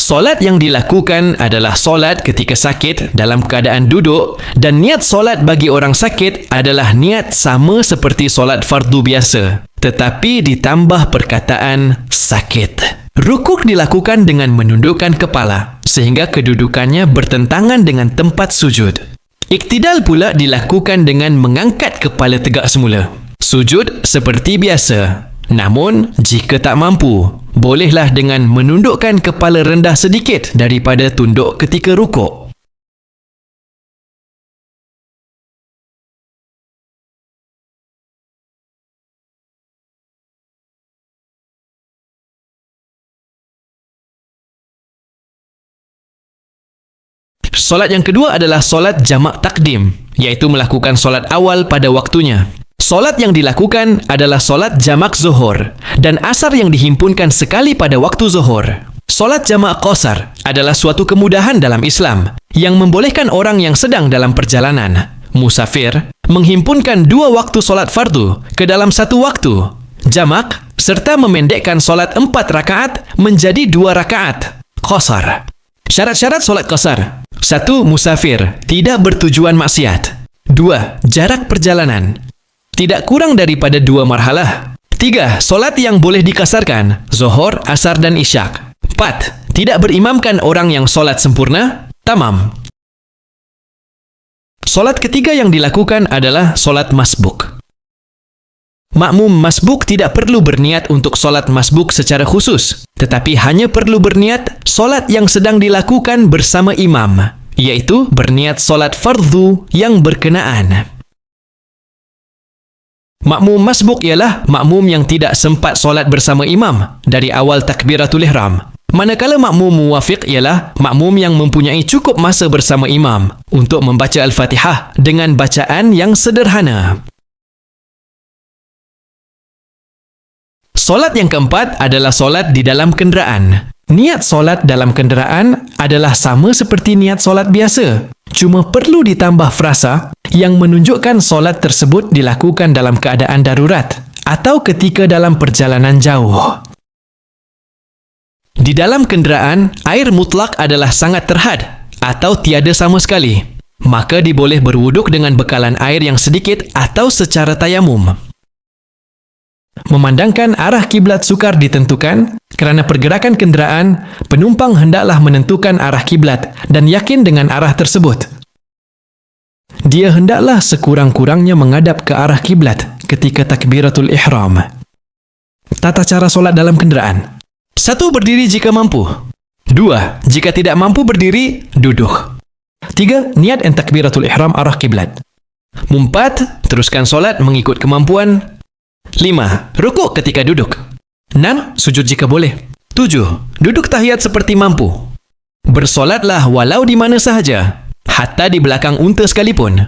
Solat yang dilakukan adalah solat ketika sakit dalam keadaan duduk dan niat solat bagi orang sakit adalah niat sama seperti solat fardu biasa, tetapi ditambah perkataan sakit. Rukuk dilakukan dengan menundukkan kepala sehingga kedudukannya bertentangan dengan tempat sujud. Iktidal pula dilakukan dengan mengangkat kepala tegak semula. Sujud seperti biasa. Namun, jika tak mampu, bolehlah dengan menundukkan kepala rendah sedikit daripada tunduk ketika rukuk. Solat yang kedua adalah solat jamak takdim, iaitu melakukan solat awal pada waktunya. Solat yang dilakukan adalah solat jamak zuhur dan asar yang dihimpunkan sekali pada waktu zuhur. Solat jamak qasar adalah suatu kemudahan dalam Islam yang membolehkan orang yang sedang dalam perjalanan, musafir, menghimpunkan dua waktu solat fardu ke dalam satu waktu, jamak, serta memendekkan solat 4 rakaat menjadi 2 rakaat, qasar. Syarat-syarat solat qasar: 1. Musafir, tidak bertujuan maksiat. 2. Jarak perjalanan, tidak kurang daripada 2 marhalah. 3. Solat yang boleh dikasarkan, zuhur, asar dan isyak. 4. Tidak berimamkan orang yang solat sempurna, tamam. Solat ketiga yang dilakukan adalah solat masbuk. Makmum masbuk tidak perlu berniat untuk solat masbuk secara khusus, tetapi hanya perlu berniat solat yang sedang dilakukan bersama imam, iaitu berniat solat fardu yang berkenaan. Makmum masbuk ialah makmum yang tidak sempat solat bersama imam dari awal takbiratul ihram. Manakala makmum muwafiq ialah makmum yang mempunyai cukup masa bersama imam untuk membaca Al-Fatihah dengan bacaan yang sederhana. Solat yang keempat adalah solat di dalam kenderaan. Niat solat dalam kenderaan adalah sama seperti niat solat biasa, cuma perlu ditambah frasa yang menunjukkan solat tersebut dilakukan dalam keadaan darurat atau ketika dalam perjalanan jauh. Di dalam kenderaan, air mutlak adalah sangat terhad atau tiada sama sekali. Maka diboleh berwuduk dengan bekalan air yang sedikit atau secara tayamum. Memandangkan arah kiblat sukar ditentukan, kerana pergerakan kenderaan, penumpang hendaklah menentukan arah kiblat dan yakin dengan arah tersebut. Dia hendaklah sekurang-kurangnya menghadap ke arah kiblat ketika takbiratul ihram. Tata cara solat dalam kenderaan: 1. Berdiri jika mampu. 2. Jika tidak mampu berdiri, duduk. 3. Niat takbiratul ihram arah kiblat. 4. Teruskan solat mengikut kemampuan. 5. Rukuk ketika duduk. 6. Sujud jika boleh. 7. Duduk tahiyat seperti mampu. Bersolatlah walau di mana sahaja, hatta di belakang unta sekalipun.